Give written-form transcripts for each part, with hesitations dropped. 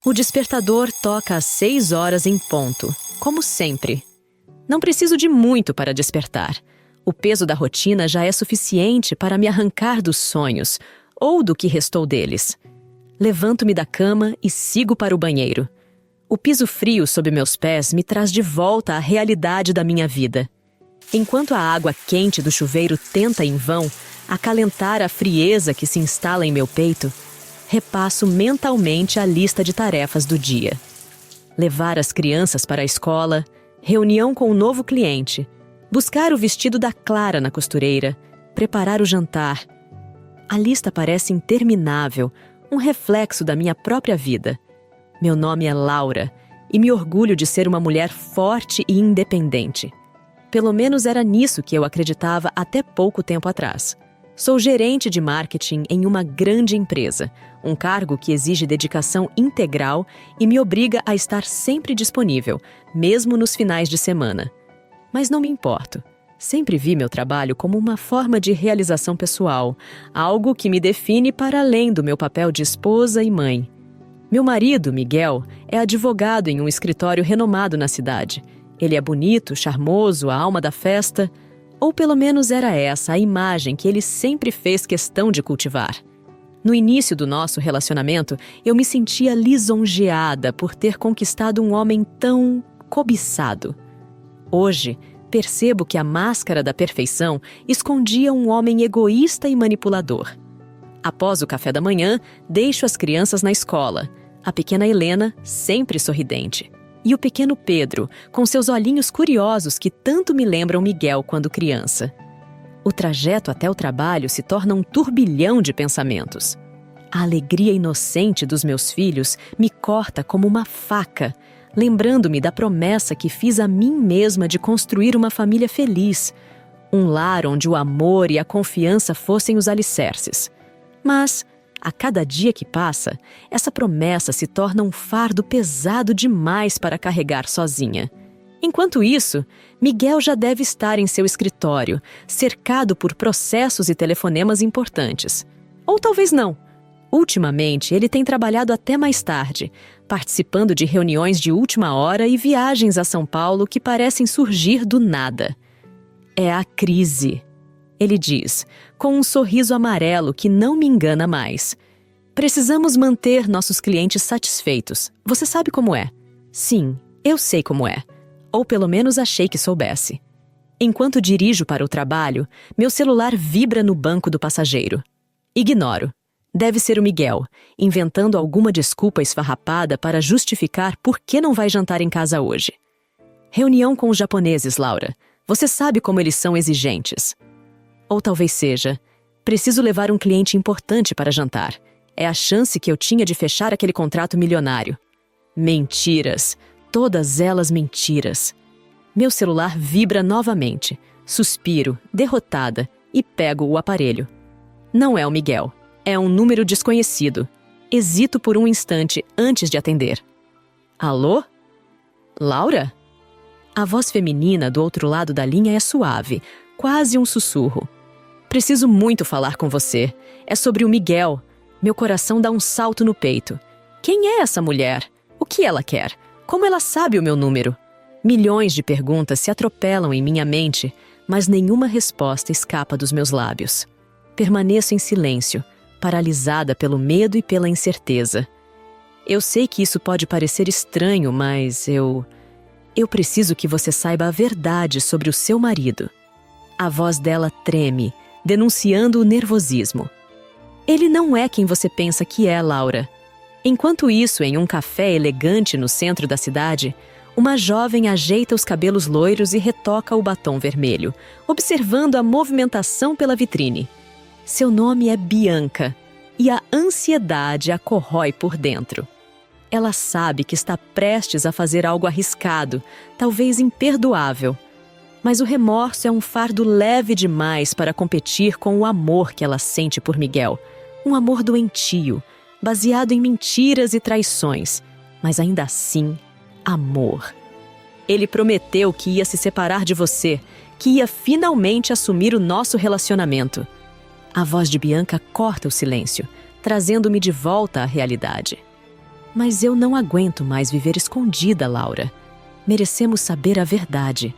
O despertador toca às 6 horas em ponto, como sempre. Não preciso de muito para despertar. O peso da rotina já é suficiente para me arrancar dos sonhos, ou do que restou deles. Levanto-me da cama e sigo para o banheiro. O piso frio sob meus pés me traz de volta à realidade da minha vida. Enquanto a água quente do chuveiro tenta em vão acalentar a frieza que se instala em meu peito, repasso mentalmente a lista de tarefas do dia. Levar as crianças para a escola, reunião com o novo cliente, buscar o vestido da Clara na costureira, preparar o jantar. A lista parece interminável, um reflexo da minha própria vida. Meu nome é Laura e me orgulho de ser uma mulher forte e independente. Pelo menos era nisso que eu acreditava até pouco tempo atrás. Sou gerente de marketing em uma grande empresa, um cargo que exige dedicação integral e me obriga a estar sempre disponível, mesmo nos finais de semana. Mas não me importo. Sempre vi meu trabalho como uma forma de realização pessoal, algo que me define para além do meu papel de esposa e mãe. Meu marido, Miguel, é advogado em um escritório renomado na cidade. Ele é bonito, charmoso, a alma da festa, ou pelo menos era essa a imagem que ele sempre fez questão de cultivar. No início do nosso relacionamento, eu me sentia lisonjeada por ter conquistado um homem tão cobiçado. Hoje, percebo que a máscara da perfeição escondia um homem egoísta e manipulador. Após o café da manhã, deixo as crianças na escola. A pequena Helena, sempre sorridente. E o pequeno Pedro, com seus olhinhos curiosos que tanto me lembram Miguel quando criança. O trajeto até o trabalho se torna um turbilhão de pensamentos. A alegria inocente dos meus filhos me corta como uma faca, lembrando-me da promessa que fiz a mim mesma de construir uma família feliz, um lar onde o amor e a confiança fossem os alicerces. Mas, a cada dia que passa, essa promessa se torna um fardo pesado demais para carregar sozinha. Enquanto isso, Miguel já deve estar em seu escritório, cercado por processos e telefonemas importantes. Ou talvez não. Ultimamente, ele tem trabalhado até mais tarde, participando de reuniões de última hora e viagens a São Paulo que parecem surgir do nada. É a crise. Ele diz, com um sorriso amarelo que não me engana mais. Precisamos manter nossos clientes satisfeitos. Você sabe como é? Sim, eu sei como é. Ou pelo menos achei que soubesse. Enquanto dirijo para o trabalho, meu celular vibra no banco do passageiro. Ignoro. Deve ser o Miguel, inventando alguma desculpa esfarrapada para justificar por que não vai jantar em casa hoje. Reunião com os japoneses, Laura. Você sabe como eles são exigentes. Ou talvez seja, preciso levar um cliente importante para jantar. É a chance que eu tinha de fechar aquele contrato milionário. Mentiras. Todas elas mentiras. Meu celular vibra novamente. Suspiro, derrotada, e pego o aparelho. Não é o Miguel. É um número desconhecido. Hesito por um instante antes de atender. Alô? Laura? A voz feminina do outro lado da linha é suave, quase um sussurro. Preciso muito falar com você. É sobre o Miguel. Meu coração dá um salto no peito. Quem é essa mulher? O que ela quer? Como ela sabe o meu número? Milhões de perguntas se atropelam em minha mente, mas nenhuma resposta escapa dos meus lábios. Permaneço em silêncio, paralisada pelo medo e pela incerteza. Eu sei que isso pode parecer estranho, mas eu preciso que você saiba a verdade sobre o seu marido. A voz dela treme, denunciando o nervosismo. Ele não é quem você pensa que é, Laura. Enquanto isso, em um café elegante no centro da cidade, uma jovem ajeita os cabelos loiros e retoca o batom vermelho, observando a movimentação pela vitrine. Seu nome é Bianca, e a ansiedade a corrói por dentro. Ela sabe que está prestes a fazer algo arriscado, talvez imperdoável. Mas o remorso é um fardo leve demais para competir com o amor que ela sente por Miguel. Um amor doentio, baseado em mentiras e traições, mas ainda assim, amor. Ele prometeu que ia se separar de você, que ia finalmente assumir o nosso relacionamento. A voz de Bianca corta o silêncio, trazendo-me de volta à realidade. Mas eu não aguento mais viver escondida, Laura. Merecemos saber a verdade.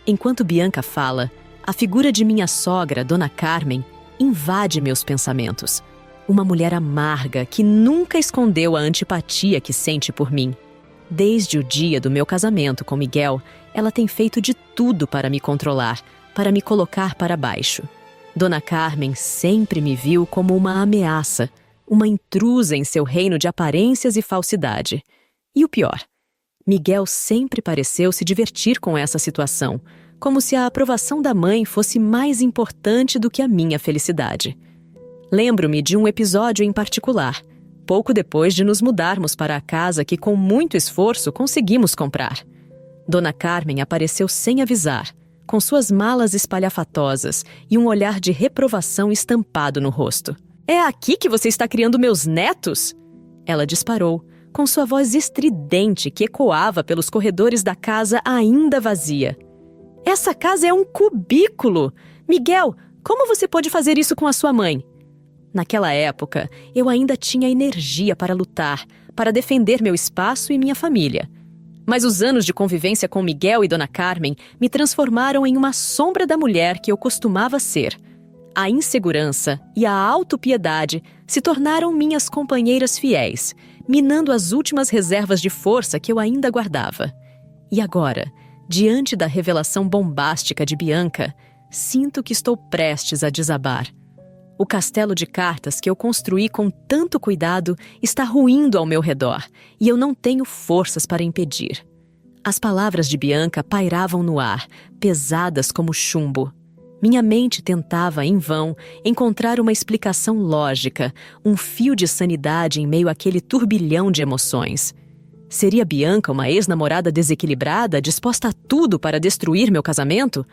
Enquanto Bianca fala, a figura de minha sogra, Dona Carmen, invade meus pensamentos. Uma mulher amarga que nunca escondeu a antipatia que sente por mim. Desde o dia do meu casamento com Miguel, ela tem feito de tudo para me controlar, para me colocar para baixo. Dona Carmen sempre me viu como uma ameaça, uma intrusa em seu reino de aparências e falsidade. E o pior, Miguel sempre pareceu se divertir com essa situação, como se a aprovação da mãe fosse mais importante do que a minha felicidade. Lembro-me de um episódio em particular, pouco depois de nos mudarmos para a casa que com muito esforço conseguimos comprar. Dona Carmen apareceu sem avisar, com suas malas espalhafatosas e um olhar de reprovação estampado no rosto. "É aqui que você está criando meus netos?" Ela disparou, com sua voz estridente que ecoava pelos corredores da casa ainda vazia. "Essa casa é um cubículo! Miguel, como você pode fazer isso com a sua mãe?" Naquela época, eu ainda tinha energia para lutar, para defender meu espaço e minha família. Mas os anos de convivência com Miguel e Dona Carmen me transformaram em uma sombra da mulher que eu costumava ser. A insegurança e a autopiedade se tornaram minhas companheiras fiéis, minando as últimas reservas de força que eu ainda guardava. E agora, diante da revelação bombástica de Bianca, sinto que estou prestes a desabar. O castelo de cartas que eu construí com tanto cuidado está ruindo ao meu redor, e eu não tenho forças para impedir. As palavras de Bianca pairavam no ar, pesadas como chumbo. Minha mente tentava, em vão, encontrar uma explicação lógica, um fio de sanidade em meio àquele turbilhão de emoções. Seria Bianca uma ex-namorada desequilibrada, disposta a tudo para destruir meu casamento?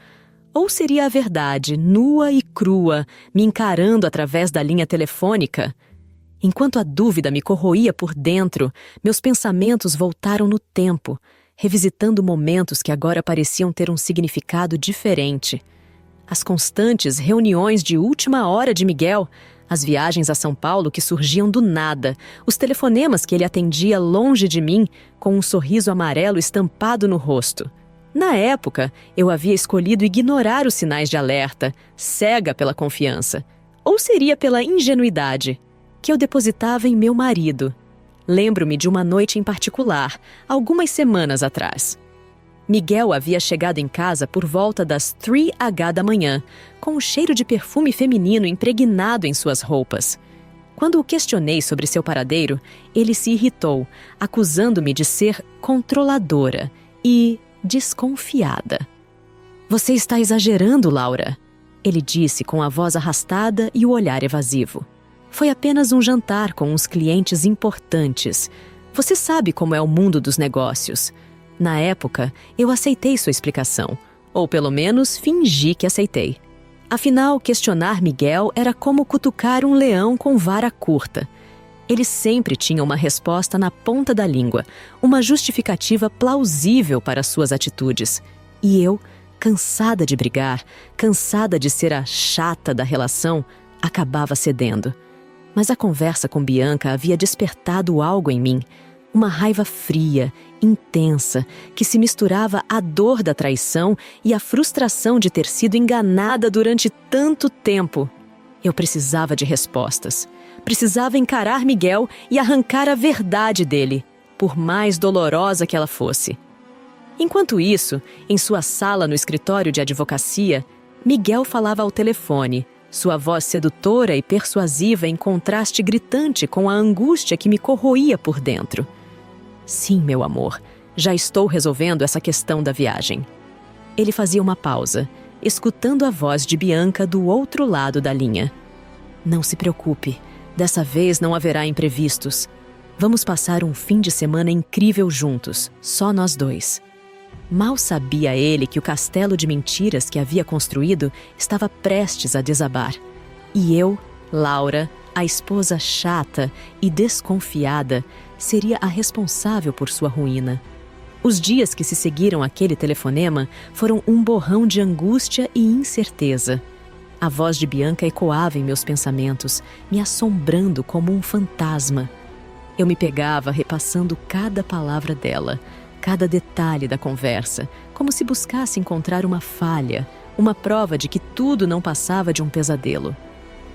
Ou seria a verdade, nua e crua, me encarando através da linha telefônica? Enquanto a dúvida me corroía por dentro, meus pensamentos voltaram no tempo, revisitando momentos que agora pareciam ter um significado diferente. As constantes reuniões de última hora de Miguel, as viagens a São Paulo que surgiam do nada, os telefonemas que ele atendia longe de mim, com um sorriso amarelo estampado no rosto. Na época, eu havia escolhido ignorar os sinais de alerta, cega pela confiança. Ou seria pela ingenuidade, que eu depositava em meu marido. Lembro-me de uma noite em particular, algumas semanas atrás. Miguel havia chegado em casa por volta das 3h da manhã, com um cheiro de perfume feminino impregnado em suas roupas. Quando o questionei sobre seu paradeiro, ele se irritou, acusando-me de ser controladora e desconfiada. "Você está exagerando, Laura", ele disse com a voz arrastada e o olhar evasivo. "Foi apenas um jantar com uns clientes importantes. Você sabe como é o mundo dos negócios." Na época, eu aceitei sua explicação, ou pelo menos fingi que aceitei. Afinal, questionar Miguel era como cutucar um leão com vara curta. Ele sempre tinha uma resposta na ponta da língua, uma justificativa plausível para suas atitudes. E eu, cansada de brigar, cansada de ser a chata da relação, acabava cedendo. Mas a conversa com Bianca havia despertado algo em mim, uma raiva fria, intensa, que se misturava à dor da traição e à frustração de ter sido enganada durante tanto tempo. Eu precisava de respostas. Precisava encarar Miguel e arrancar a verdade dele, por mais dolorosa que ela fosse. Enquanto isso, em sua sala no escritório de advocacia, Miguel falava ao telefone, sua voz sedutora e persuasiva em contraste gritante com a angústia que me corroía por dentro. "Sim, meu amor, já estou resolvendo essa questão da viagem." Ele fazia uma pausa, escutando a voz de Bianca do outro lado da linha. "Não se preocupe, dessa vez não haverá imprevistos. Vamos passar um fim de semana incrível juntos, só nós dois." Mal sabia ele que o castelo de mentiras que havia construído estava prestes a desabar. E eu, Laura, a esposa chata e desconfiada, seria a responsável por sua ruína. Os dias que se seguiram àquele telefonema foram um borrão de angústia e incerteza. A voz de Bianca ecoava em meus pensamentos, me assombrando como um fantasma. Eu me pegava repassando cada palavra dela, cada detalhe da conversa, como se buscasse encontrar uma falha, uma prova de que tudo não passava de um pesadelo.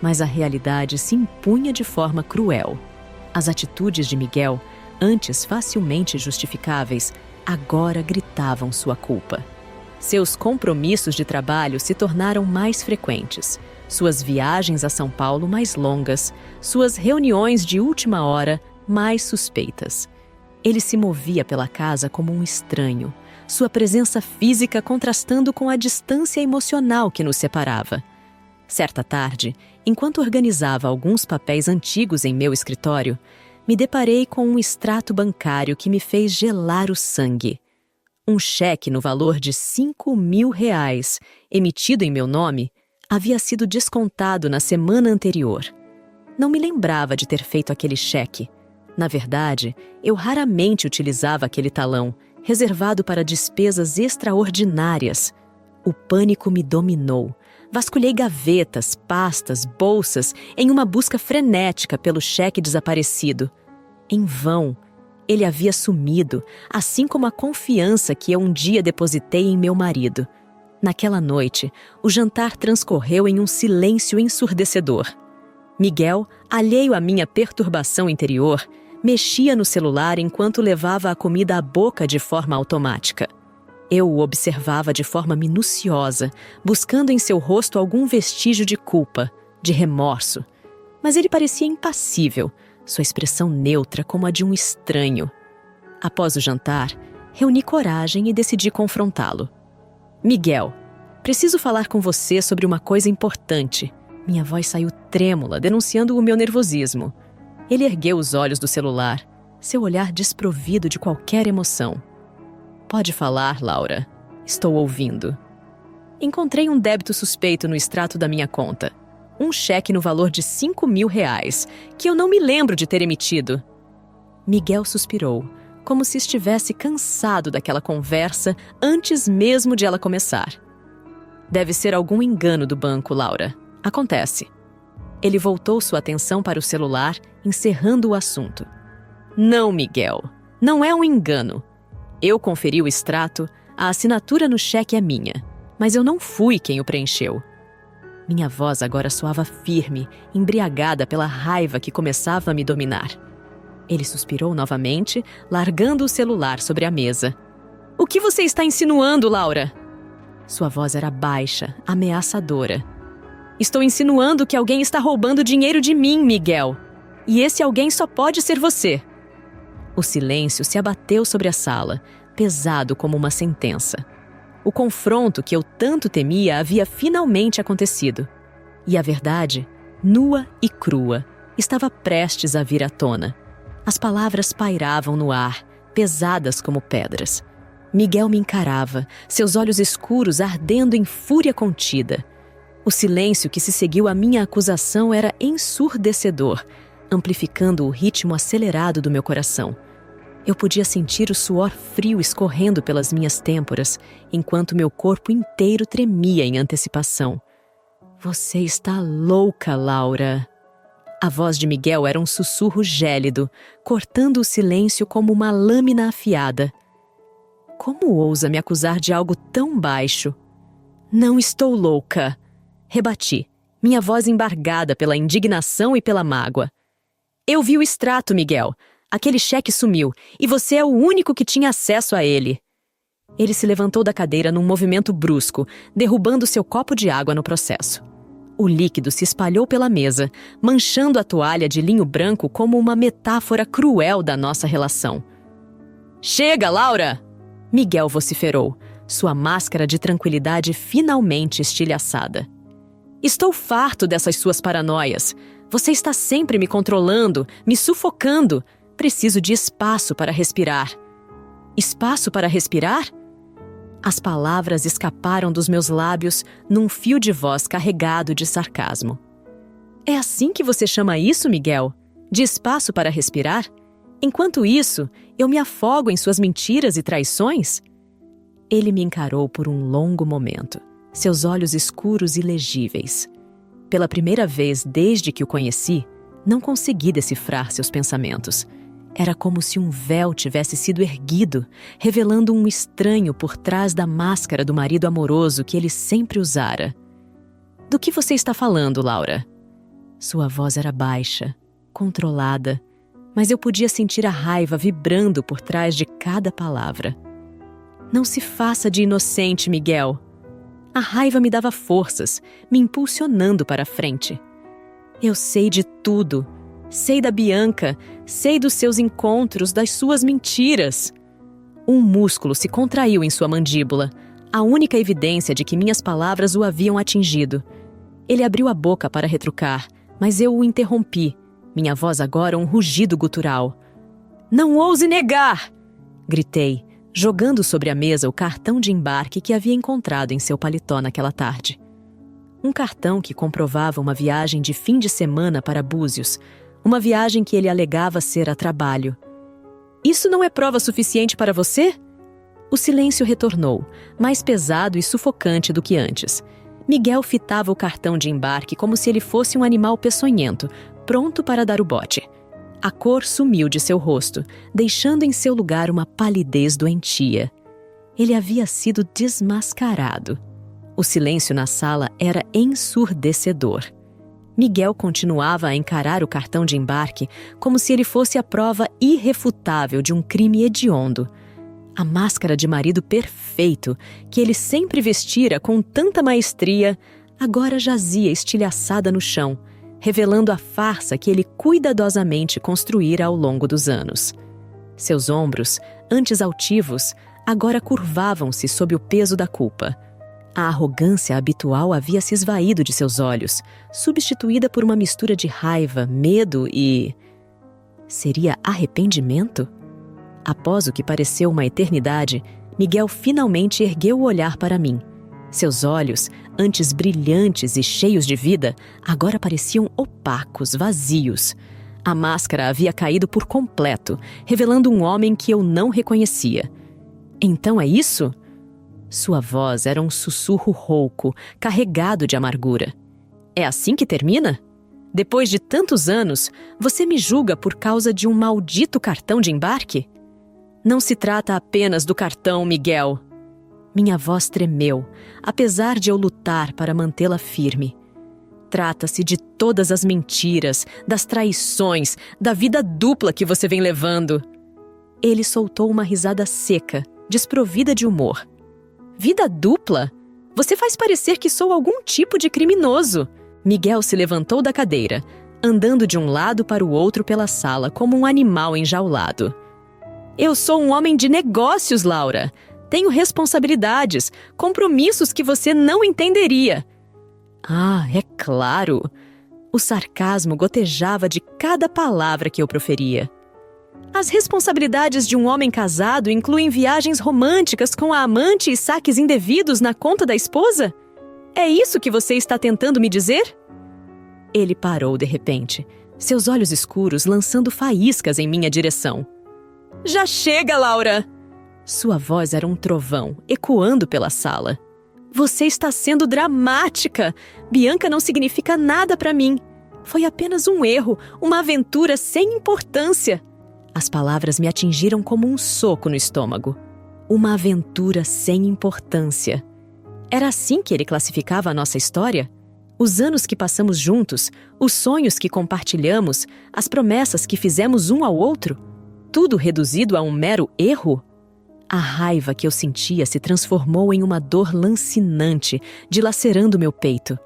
Mas a realidade se impunha de forma cruel. As atitudes de Miguel, antes facilmente justificáveis, agora gritavam sua culpa. Seus compromissos de trabalho se tornaram mais frequentes, suas viagens a São Paulo mais longas, suas reuniões de última hora mais suspeitas. Ele se movia pela casa como um estranho, sua presença física contrastando com a distância emocional que nos separava. Certa tarde, enquanto organizava alguns papéis antigos em meu escritório, me deparei com um extrato bancário que me fez gelar o sangue. Um cheque no valor de R$ 5.000, emitido em meu nome, havia sido descontado na semana anterior. Não me lembrava de ter feito aquele cheque. Na verdade, eu raramente utilizava aquele talão, reservado para despesas extraordinárias. O pânico me dominou. Vasculhei gavetas, pastas, bolsas, em uma busca frenética pelo cheque desaparecido. Em vão. Ele havia sumido, assim como a confiança que eu um dia depositei em meu marido. Naquela noite, o jantar transcorreu em um silêncio ensurdecedor. Miguel, alheio à minha perturbação interior, mexia no celular enquanto levava a comida à boca de forma automática. Eu o observava de forma minuciosa, buscando em seu rosto algum vestígio de culpa, de remorso. Mas ele parecia impassível, sua expressão neutra como a de um estranho. Após o jantar, reuni coragem e decidi confrontá-lo. Miguel, preciso falar com você sobre uma coisa importante. Minha voz saiu trêmula, denunciando o meu nervosismo. Ele ergueu os olhos do celular, seu olhar desprovido de qualquer emoção. Pode falar, Laura. Estou ouvindo. Encontrei um débito suspeito no extrato da minha conta. Um cheque no valor de R$ 5.000, que eu não me lembro de ter emitido. Miguel suspirou, como se estivesse cansado daquela conversa antes mesmo de ela começar. Deve ser algum engano do banco, Laura. Acontece. Ele voltou sua atenção para o celular, encerrando o assunto. Não, Miguel. Não é um engano. Eu conferi o extrato, a assinatura no cheque é minha, mas eu não fui quem o preencheu. Minha voz agora soava firme, embriagada pela raiva que começava a me dominar. Ele suspirou novamente, largando o celular sobre a mesa. O que você está insinuando, Laura? Sua voz era baixa, ameaçadora. Estou insinuando que alguém está roubando dinheiro de mim, Miguel. E esse alguém só pode ser você. O silêncio se abateu sobre a sala, pesado como uma sentença. O confronto que eu tanto temia havia finalmente acontecido. E a verdade, nua e crua, estava prestes a vir à tona. As palavras pairavam no ar, pesadas como pedras. Miguel me encarava, seus olhos escuros ardendo em fúria contida. O silêncio que se seguiu à minha acusação era ensurdecedor, amplificando o ritmo acelerado do meu coração. Eu podia sentir o suor frio escorrendo pelas minhas têmporas, enquanto meu corpo inteiro tremia em antecipação. Você está louca, Laura. A voz de Miguel era um sussurro gélido, cortando o silêncio como uma lâmina afiada. Como ousa me acusar de algo tão baixo? Não estou louca. Rebati, minha voz embargada pela indignação e pela mágoa. Eu vi o extrato, Miguel. Aquele cheque sumiu, e você é o único que tinha acesso a ele. Ele se levantou da cadeira num movimento brusco, derrubando seu copo de água no processo. O líquido se espalhou pela mesa, manchando a toalha de linho branco como uma metáfora cruel da nossa relação. Chega, Laura! Miguel vociferou, sua máscara de tranquilidade finalmente estilhaçada. Estou farto dessas suas paranoias. Você está sempre me controlando, me sufocando. Preciso de espaço para respirar. Espaço para respirar? As palavras escaparam dos meus lábios num fio de voz carregado de sarcasmo. É assim que você chama isso, Miguel? De espaço para respirar? Enquanto isso, eu me afogo em suas mentiras e traições? Ele me encarou por um longo momento, seus olhos escuros e legíveis. Pela primeira vez desde que o conheci, não consegui decifrar seus pensamentos. Era como se um véu tivesse sido erguido, revelando um estranho por trás da máscara do marido amoroso que ele sempre usara. Do que você está falando, Laura? Sua voz era baixa, controlada, mas eu podia sentir a raiva vibrando por trás de cada palavra. Não se faça de inocente, Miguel. A raiva me dava forças, me impulsionando para a frente. Eu sei de tudo. Sei da Bianca, sei dos seus encontros, das suas mentiras. Um músculo se contraiu em sua mandíbula, a única evidência de que minhas palavras o haviam atingido. Ele abriu a boca para retrucar, mas eu o interrompi, minha voz agora um rugido gutural. "Não ouse negar!" gritei, jogando sobre a mesa o cartão de embarque que havia encontrado em seu paletó naquela tarde. Um cartão que comprovava uma viagem de fim de semana para Búzios, uma viagem que ele alegava ser a trabalho. "Isso não é prova suficiente para você?" O silêncio retornou, mais pesado e sufocante do que antes. Miguel fitava o cartão de embarque como se ele fosse um animal peçonhento, pronto para dar o bote. A cor sumiu de seu rosto, deixando em seu lugar uma palidez doentia. Ele havia sido desmascarado. O silêncio na sala era ensurdecedor. Miguel continuava a encarar o cartão de embarque como se ele fosse a prova irrefutável de um crime hediondo. A máscara de marido perfeito, que ele sempre vestira com tanta maestria, agora jazia estilhaçada no chão, revelando a farsa que ele cuidadosamente construíra ao longo dos anos. Seus ombros, antes altivos, agora curvavam-se sob o peso da culpa. A arrogância habitual havia se esvaído de seus olhos, substituída por uma mistura de raiva, medo e... Seria arrependimento? Após o que pareceu uma eternidade, Miguel finalmente ergueu o olhar para mim. Seus olhos, antes brilhantes e cheios de vida, agora pareciam opacos, vazios. A máscara havia caído por completo, revelando um homem que eu não reconhecia. "Então é isso?" Sua voz era um sussurro rouco, carregado de amargura. "É assim que termina? Depois de tantos anos, você me julga por causa de um maldito cartão de embarque? Não se trata apenas do cartão, Miguel." Minha voz tremeu, apesar de eu lutar para mantê-la firme. "Trata-se de todas as mentiras, das traições, da vida dupla que você vem levando." Ele soltou uma risada seca, desprovida de humor. "Vida dupla? Você faz parecer que sou algum tipo de criminoso." Miguel se levantou da cadeira, andando de um lado para o outro pela sala como um animal enjaulado. "Eu sou um homem de negócios, Laura. Tenho responsabilidades, compromissos que você não entenderia." "Ah, é claro." O sarcasmo gotejava de cada palavra que eu proferia. "As responsabilidades de um homem casado incluem viagens românticas com a amante e saques indevidos na conta da esposa? É isso que você está tentando me dizer?" Ele parou de repente, seus olhos escuros lançando faíscas em minha direção. "Já chega, Laura!" Sua voz era um trovão, ecoando pela sala. "Você está sendo dramática! Bianca não significa nada para mim. Foi apenas um erro, uma aventura sem importância." As palavras me atingiram como um soco no estômago. Uma aventura sem importância. Era assim que ele classificava a nossa história? Os anos que passamos juntos, os sonhos que compartilhamos, as promessas que fizemos um ao outro? Tudo reduzido a um mero erro? A raiva que eu sentia se transformou em uma dor lancinante, dilacerando meu peito.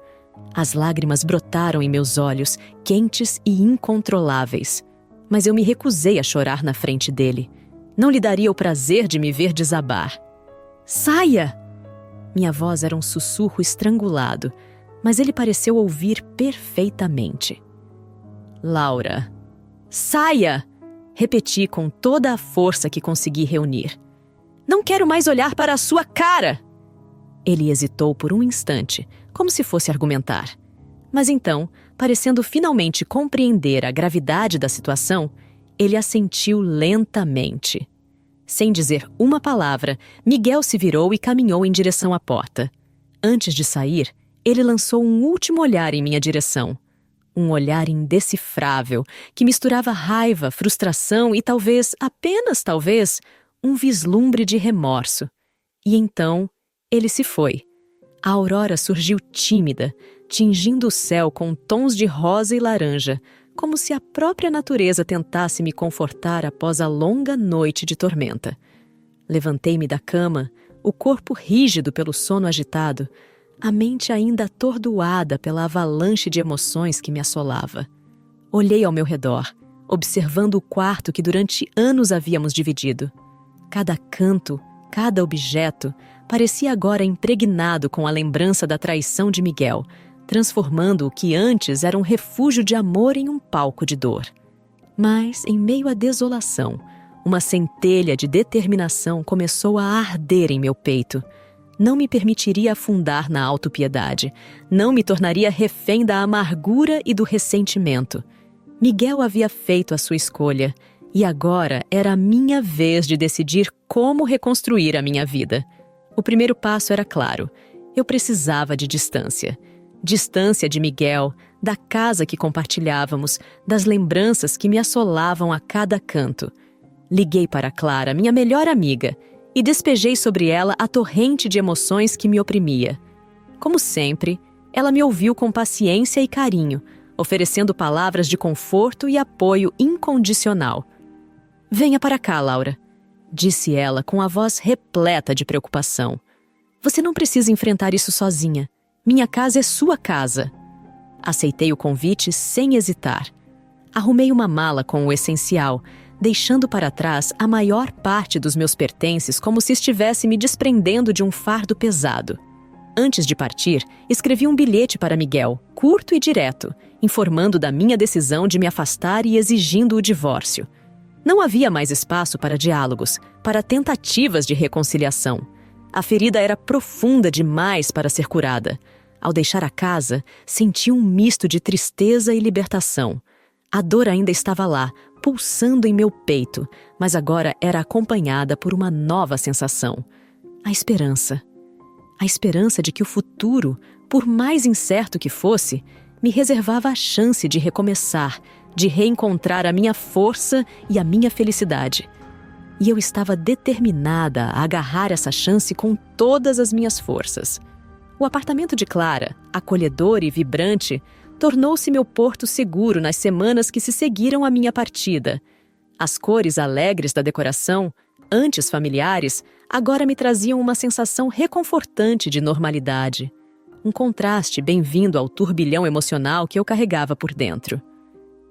As lágrimas brotaram em meus olhos, quentes e incontroláveis. Mas eu me recusei a chorar na frente dele. Não lhe daria o prazer de me ver desabar. "Saia!" Minha voz era um sussurro estrangulado, mas ele pareceu ouvir perfeitamente. "Laura, saia!" Repeti com toda a força que consegui reunir. "Não quero mais olhar para a sua cara!" Ele hesitou por um instante, como se fosse argumentar. Mas então, parecendo finalmente compreender a gravidade da situação, ele assentiu lentamente. Sem dizer uma palavra, Miguel se virou e caminhou em direção à porta. Antes de sair, ele lançou um último olhar em minha direção. Um olhar indecifrável que misturava raiva, frustração e talvez, apenas talvez, um vislumbre de remorso. E então, ele se foi. A aurora surgiu tímida, tingindo o céu com tons de rosa e laranja, como se a própria natureza tentasse me confortar após a longa noite de tormenta. Levantei-me da cama, o corpo rígido pelo sono agitado, a mente ainda atordoada pela avalanche de emoções que me assolava. Olhei ao meu redor, observando o quarto que durante anos havíamos dividido. Cada canto, cada objeto, parecia agora impregnado com a lembrança da traição de Miguel, transformando o que antes era um refúgio de amor em um palco de dor. Mas, em meio à desolação, uma centelha de determinação começou a arder em meu peito. Não me permitiria afundar na autopiedade, não me tornaria refém da amargura e do ressentimento. Miguel havia feito a sua escolha, e agora era a minha vez de decidir como reconstruir a minha vida. O primeiro passo era claro: eu precisava de distância. Distância de Miguel, da casa que compartilhávamos, das lembranças que me assolavam a cada canto. Liguei para Clara, minha melhor amiga, e despejei sobre ela a torrente de emoções que me oprimia. Como sempre, ela me ouviu com paciência e carinho, oferecendo palavras de conforto e apoio incondicional. "Venha para cá, Laura", disse ela com a voz repleta de preocupação. "Você não precisa enfrentar isso sozinha. Minha casa é sua casa." Aceitei o convite sem hesitar. Arrumei uma mala com o essencial, deixando para trás a maior parte dos meus pertences como se estivesse me desprendendo de um fardo pesado. Antes de partir, escrevi um bilhete para Miguel, curto e direto, informando da minha decisão de me afastar e exigindo o divórcio. Não havia mais espaço para diálogos, para tentativas de reconciliação. A ferida era profunda demais para ser curada. Ao deixar a casa, senti um misto de tristeza e libertação. A dor ainda estava lá, pulsando em meu peito, mas agora era acompanhada por uma nova sensação: a esperança. A esperança de que o futuro, por mais incerto que fosse, me reservava a chance de recomeçar, de reencontrar a minha força e a minha felicidade. E eu estava determinada a agarrar essa chance com todas as minhas forças. O apartamento de Clara, acolhedor e vibrante, tornou-se meu porto seguro nas semanas que se seguiram à minha partida. As cores alegres da decoração, antes familiares, agora me traziam uma sensação reconfortante de normalidade. Um contraste bem-vindo ao turbilhão emocional que eu carregava por dentro.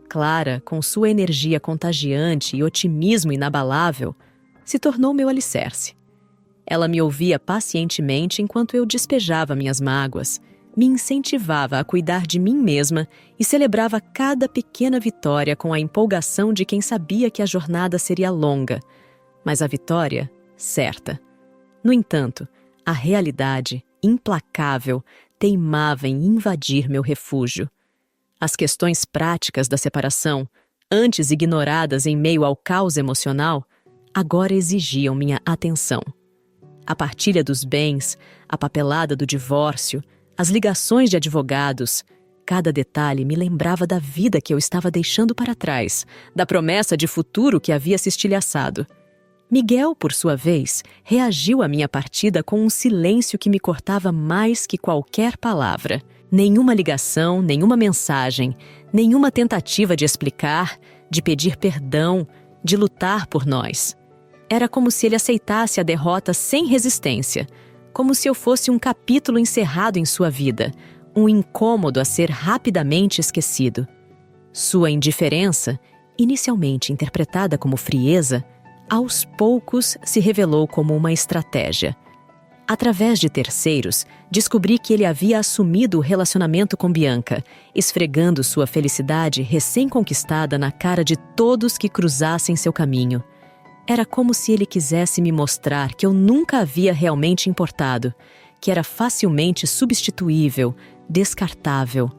Clara, com sua energia contagiante e otimismo inabalável, se tornou meu alicerce. Ela me ouvia pacientemente enquanto eu despejava minhas mágoas, me incentivava a cuidar de mim mesma e celebrava cada pequena vitória com a empolgação de quem sabia que a jornada seria longa, mas a vitória, certa. No entanto, a realidade, implacável, teimava em invadir meu refúgio. As questões práticas da separação, antes ignoradas em meio ao caos emocional, agora exigiam minha atenção. A partilha dos bens, a papelada do divórcio, as ligações de advogados, cada detalhe me lembrava da vida que eu estava deixando para trás, da promessa de futuro que havia se estilhaçado. Miguel, por sua vez, reagiu à minha partida com um silêncio que me cortava mais que qualquer palavra. Nenhuma ligação, nenhuma mensagem, nenhuma tentativa de explicar, de pedir perdão, de lutar por nós. Era como se ele aceitasse a derrota sem resistência, como se eu fosse um capítulo encerrado em sua vida, um incômodo a ser rapidamente esquecido. Sua indiferença, inicialmente interpretada como frieza, aos poucos se revelou como uma estratégia. Através de terceiros, descobri que ele havia assumido o relacionamento com Bianca, esfregando sua felicidade recém-conquistada na cara de todos que cruzassem seu caminho. Era como se ele quisesse me mostrar que eu nunca havia realmente importado, que era facilmente substituível, descartável.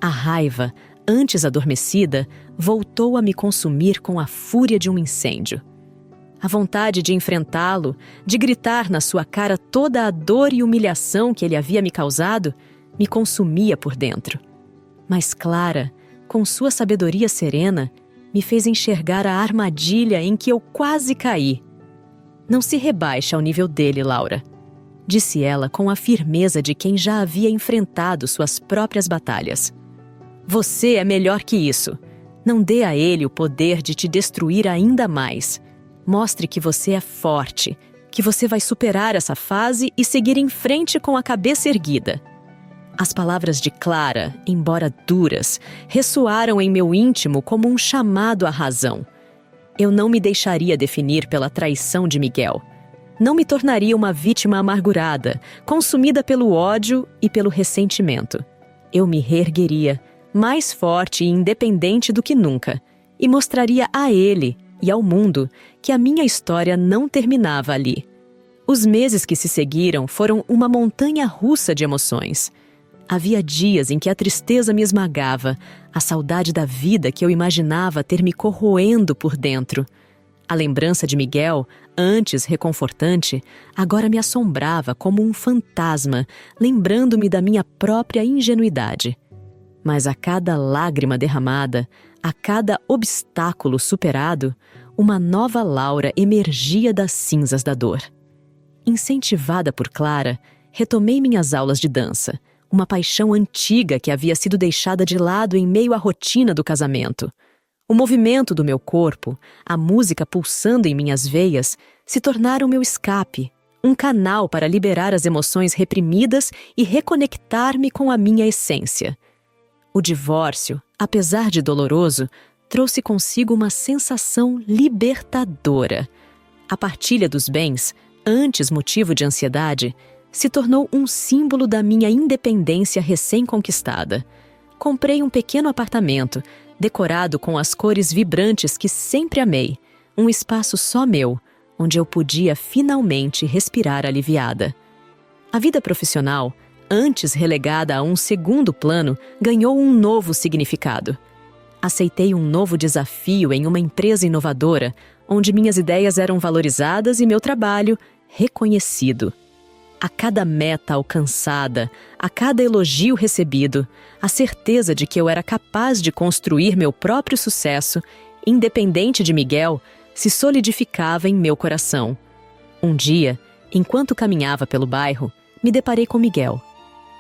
A raiva, antes adormecida, voltou a me consumir com a fúria de um incêndio. A vontade de enfrentá-lo, de gritar na sua cara toda a dor e humilhação que ele havia me causado, me consumia por dentro. Mas Clara, com sua sabedoria serena, me fez enxergar a armadilha em que eu quase caí. Não se rebaixe ao nível dele, Laura, disse ela com a firmeza de quem já havia enfrentado suas próprias batalhas. Você é melhor que isso. Não dê a ele o poder de te destruir ainda mais. Mostre que você é forte, que você vai superar essa fase e seguir em frente com a cabeça erguida. As palavras de Clara, embora duras, ressoaram em meu íntimo como um chamado à razão. Eu não me deixaria definir pela traição de Miguel. Não me tornaria uma vítima amargurada, consumida pelo ódio e pelo ressentimento. Eu me reergueria, mais forte e independente do que nunca, e mostraria a ele e ao mundo que a minha história não terminava ali. Os meses que se seguiram foram uma montanha russa de emoções. Havia dias em que a tristeza me esmagava, a saudade da vida que eu imaginava ter me corroendo por dentro. A lembrança de Miguel, antes reconfortante, agora me assombrava como um fantasma, lembrando-me da minha própria ingenuidade. Mas a cada lágrima derramada, a cada obstáculo superado, uma nova Laura emergia das cinzas da dor. Incentivada por Clara, retomei minhas aulas de dança, uma paixão antiga que havia sido deixada de lado em meio à rotina do casamento. O movimento do meu corpo, a música pulsando em minhas veias, se tornaram meu escape, um canal para liberar as emoções reprimidas e reconectar-me com a minha essência. O divórcio, apesar de doloroso, trouxe consigo uma sensação libertadora. A partilha dos bens, antes motivo de ansiedade, se tornou um símbolo da minha independência recém-conquistada. Comprei um pequeno apartamento, decorado com as cores vibrantes que sempre amei, um espaço só meu, onde eu podia finalmente respirar aliviada. A vida profissional, antes relegada a um segundo plano, ganhou um novo significado. Aceitei um novo desafio em uma empresa inovadora, onde minhas ideias eram valorizadas e meu trabalho reconhecido. A cada meta alcançada, a cada elogio recebido, a certeza de que eu era capaz de construir meu próprio sucesso, independente de Miguel, se solidificava em meu coração. Um dia, enquanto caminhava pelo bairro, me deparei com Miguel.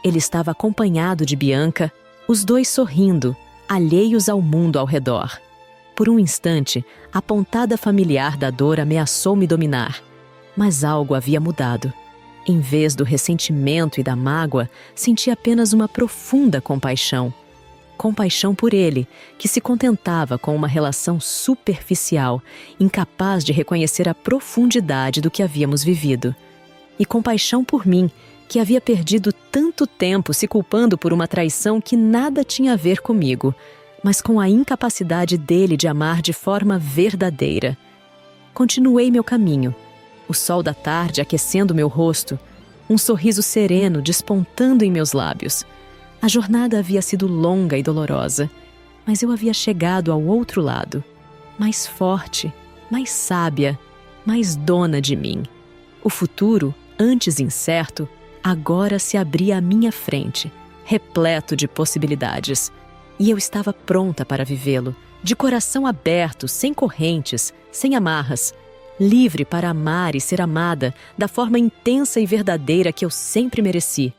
Ele estava acompanhado de Bianca, os dois sorrindo, alheios ao mundo ao redor. Por um instante, a pontada familiar da dor ameaçou me dominar, mas algo havia mudado. Em vez do ressentimento e da mágoa, senti apenas uma profunda compaixão. Compaixão por ele, que se contentava com uma relação superficial, incapaz de reconhecer a profundidade do que havíamos vivido. E compaixão por mim, que havia perdido tanto tempo se culpando por uma traição que nada tinha a ver comigo, mas com a incapacidade dele de amar de forma verdadeira. Continuei meu caminho. O sol da tarde aquecendo meu rosto, um sorriso sereno despontando em meus lábios. A jornada havia sido longa e dolorosa, mas eu havia chegado ao outro lado, mais forte, mais sábia, mais dona de mim. O futuro, antes incerto, agora se abria à minha frente, repleto de possibilidades, e eu estava pronta para vivê-lo, de coração aberto, sem correntes, sem amarras, livre para amar e ser amada da forma intensa e verdadeira que eu sempre mereci.